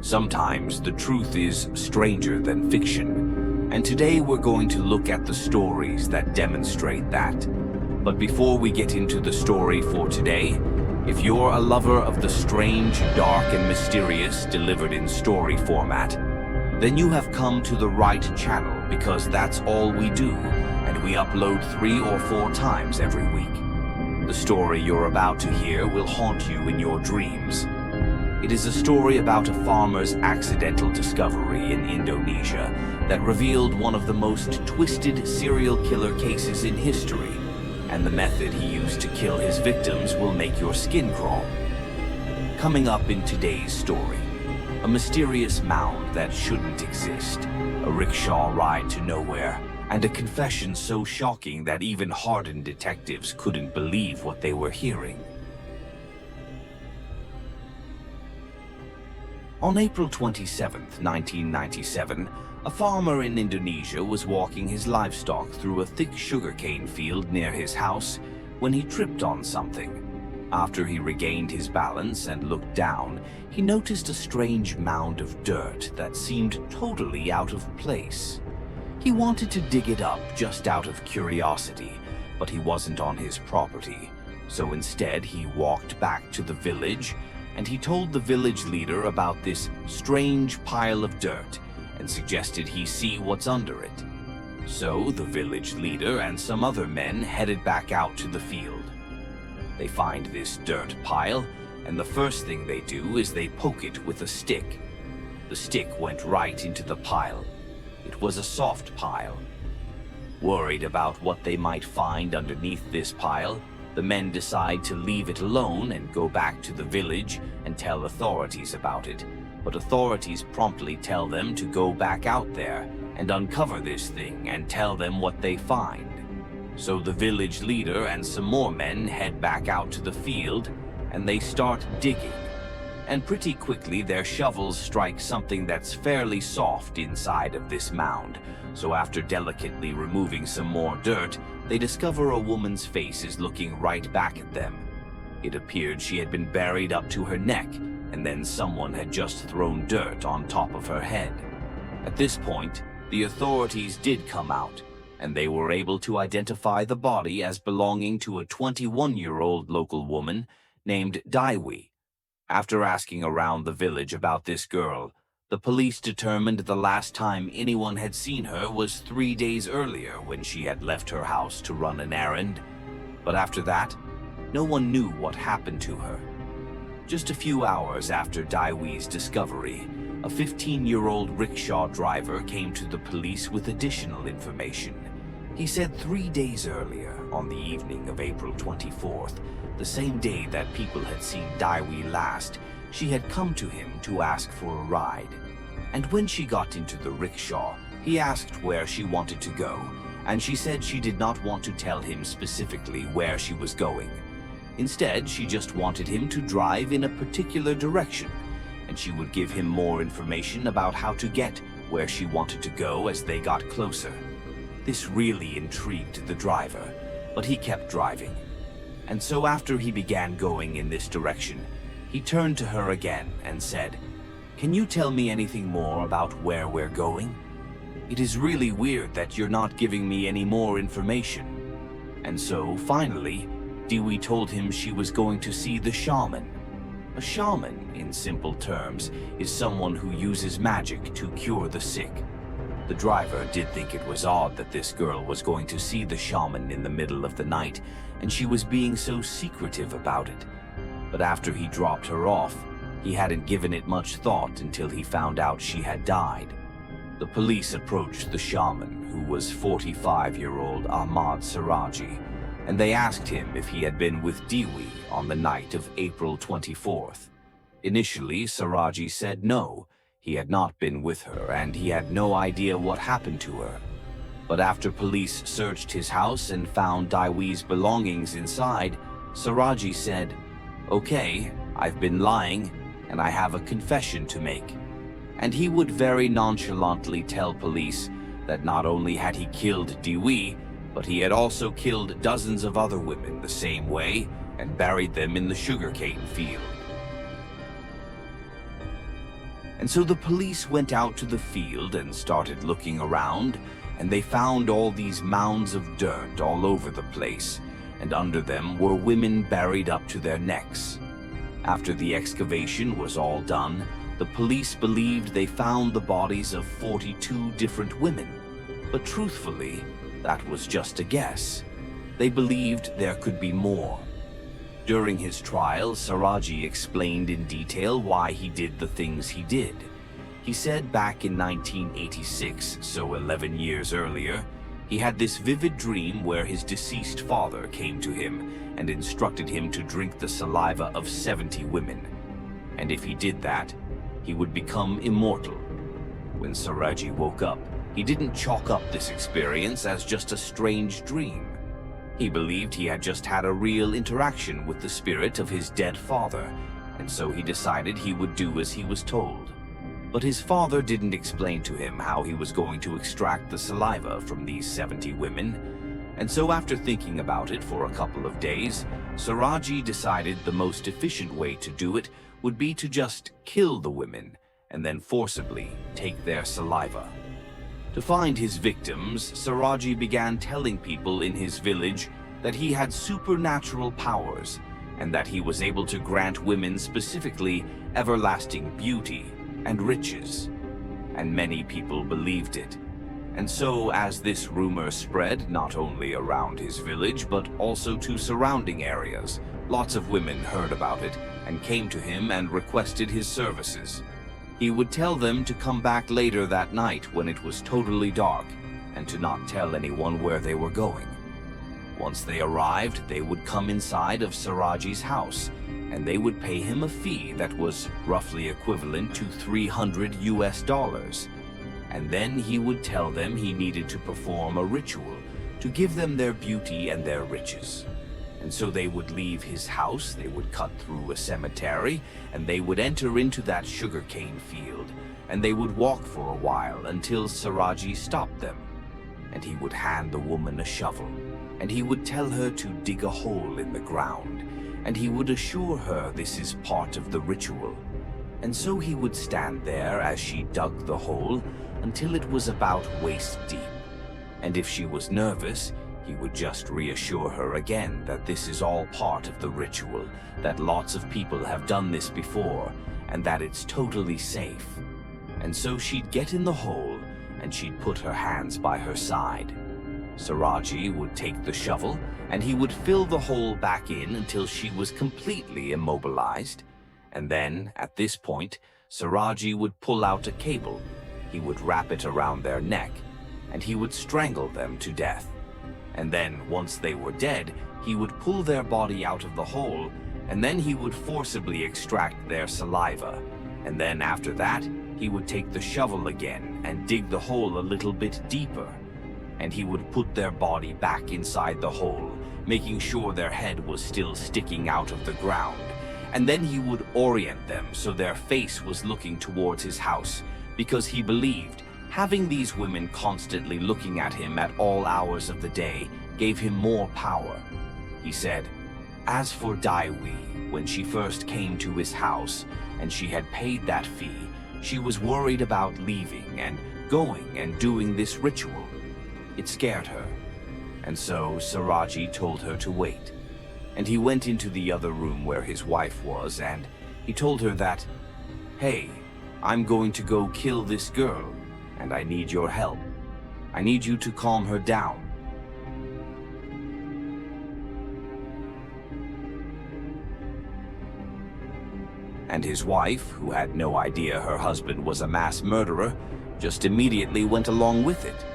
Sometimes the truth is stranger than fiction, and today we're going to look at the stories that demonstrate that. But before we get into the story for today, if you're a lover of the strange, dark, and mysterious delivered in story format, then you have come to the right channel, because that's all we do, and we upload 3 or 4 times every week. The story you're about to hear will haunt you in your dreams. It is a story about a farmer's accidental discovery in Indonesia that revealed one of the most twisted serial killer cases in history, and the method he used to kill his victims will make your skin crawl. Coming up in today's story, a mysterious mound that shouldn't exist, a rickshaw ride to nowhere, and a confession so shocking that even hardened detectives couldn't believe what they were hearing. On April 27, 1997, a farmer in Indonesia was walking his livestock through a thick sugarcane field near his house when he tripped on something. After he regained his balance and looked down, he noticed a strange mound of dirt that seemed totally out of place. He wanted to dig it up just out of curiosity, but he wasn't on his property, so instead he walked back to the village and he told the village leader about this strange pile of dirt and suggested he see what's under it. So the village leader and some other men headed back out to the field. They find this dirt pile, and the first thing they do is they poke it with a stick. The stick went right into the pile. It was a soft pile. Worried about what they might find underneath this pile, the men decide to leave it alone and go back to the village and tell authorities about it. But authorities promptly tell them to go back out there and uncover this thing and tell them what they find. So the village leader and some more men head back out to the field and they start digging. And pretty quickly their shovels strike something that's fairly soft inside of this mound. So after delicately removing some more dirt, they discover a woman's face is looking right back at them. It appeared she had been buried up to her neck, and then someone had just thrown dirt on top of her head. At this point, the authorities did come out, and they were able to identify the body as belonging to a 21-year-old local woman named Daiwi. After asking around the village about this girl, the police determined the last time anyone had seen her was 3 days earlier when she had left her house to run an errand. But after that, no one knew what happened to her. Just a few hours after Daiwi's discovery, a 15-year-old rickshaw driver came to the police with additional information. He said 3 days earlier, on the evening of April 24th, the same day that people had seen Daiwi last, she had come to him to ask for a ride. And when she got into the rickshaw, he asked where she wanted to go, and she said she did not want to tell him specifically where she was going. Instead, she just wanted him to drive in a particular direction, and she would give him more information about how to get where she wanted to go as they got closer. This really intrigued the driver, but he kept driving. And so after he began going in this direction, he turned to her again and said, "Can you tell me anything more about where we're going? It is really weird that you're not giving me any more information." And so, finally, Daiwi told him she was going to see the shaman. A shaman, in simple terms, is someone who uses magic to cure the sick. The driver did think it was odd that this girl was going to see the shaman in the middle of the night, and she was being so secretive about it. But after he dropped her off, he hadn't given it much thought until he found out she had died. The police approached the shaman, who was 45-year-old Ahmad Suradji, and they asked him if he had been with Daiwi on the night of April 24th. Initially, Suradji said no, he had not been with her and he had no idea what happened to her. But after police searched his house and found Daiwi's belongings inside, Suradji said, "Okay, I've been lying and I have a confession to make." And he would very nonchalantly tell police that not only had he killed Daiwi, but he had also killed dozens of other women the same way and buried them in the sugarcane field. And so the police went out to the field and started looking around, and they found all these mounds of dirt all over the place, and under them were women buried up to their necks. After the excavation was all done, the police believed they found the bodies of 42 different women. But truthfully, that was just a guess. They believed there could be more. During his trial, Suradji explained in detail why he did the things he did. He said back in 1986, so 11 years earlier, he had this vivid dream where his deceased father came to him and instructed him to drink the saliva of 70 women. And if he did that, he would become immortal. When Suradji woke up, he didn't chalk up this experience as just a strange dream. He believed he had just had a real interaction with the spirit of his dead father, and so he decided he would do as he was told. But his father didn't explain to him how he was going to extract the saliva from these 70 women, and so after thinking about it for a couple of days, Suradji decided the most efficient way to do it would be to just kill the women and then forcibly take their saliva. To find his victims, Suradji began telling people in his village that he had supernatural powers and that he was able to grant women specifically everlasting beauty and riches. And many people believed it. And so, as this rumor spread not only around his village but also to surrounding areas, lots of women heard about it and came to him and requested his services. He would tell them to come back later that night when it was totally dark and to not tell anyone where they were going. Once they arrived, they would come inside of Suradji's house and they would pay him a fee that was roughly equivalent to $300 US. And then he would tell them he needed to perform a ritual to give them their beauty and their riches. And so they would leave his house, they would cut through a cemetery, and they would enter into that sugarcane field, and they would walk for a while until Suradji stopped them. And he would hand the woman a shovel, and he would tell her to dig a hole in the ground, and he would assure her this is part of the ritual. And so he would stand there as she dug the hole until it was about waist deep. And if she was nervous, he would just reassure her again that this is all part of the ritual, that lots of people have done this before, and that it's totally safe. And so she'd get in the hole, and she'd put her hands by her side. Suradji would take the shovel, and he would fill the hole back in until she was completely immobilized. And then, at this point, Suradji would pull out a cable. He would wrap it around their neck, and he would strangle them to death. And then, once they were dead, he would pull their body out of the hole, and then he would forcibly extract their saliva. And then after that, he would take the shovel again and dig the hole a little bit deeper. And he would put their body back inside the hole, making sure their head was still sticking out of the ground. And then he would orient them so their face was looking towards his house, because he believed having these women constantly looking at him at all hours of the day gave him more power. He said, as for Daiwi, when she first came to his house and she had paid that fee, she was worried about leaving and going and doing this ritual. It scared her. And so Suradji told her to wait. And he went into the other room where his wife was, and he told her that, hey, I'm going to go kill this girl, and I need your help. I need you to calm her down. And his wife, who had no idea her husband was a mass murderer, just immediately went along with it.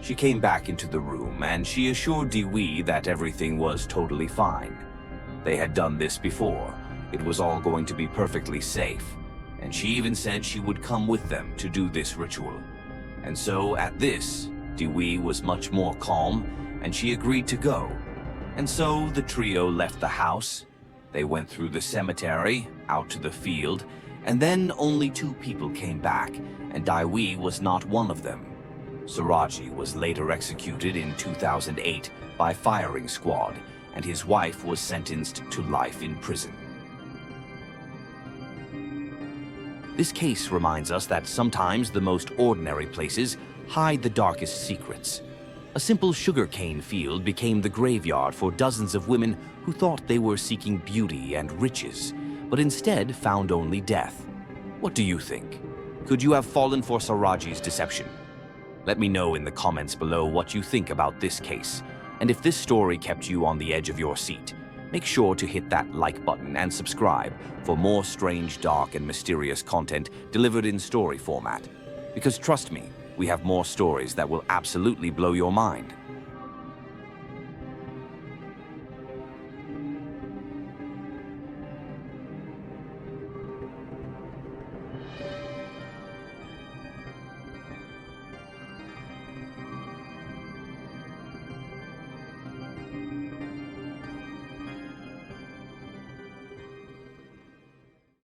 She came back into the room, and she assured Dewey that everything was totally fine. They had done this before. It was all going to be perfectly safe. And she even said she would come with them to do this ritual. And so, at this, Dewey was much more calm, and she agreed to go. And so, the trio left the house. They went through the cemetery, out to the field, and then only 2 people came back, and Dewey was not one of them. Suradji was later executed in 2008 by firing squad, and his wife was sentenced to life in prison. This case reminds us that sometimes the most ordinary places hide the darkest secrets. A simple sugarcane field became the graveyard for dozens of women who thought they were seeking beauty and riches, but instead found only death. What do you think? Could you have fallen for Suradji's deception? Let me know in the comments below what you think about this case, and if this story kept you on the edge of your seat, make sure to hit that like button and subscribe for more strange, dark, and mysterious content delivered in story format. Because trust me, we have more stories that will absolutely blow your mind.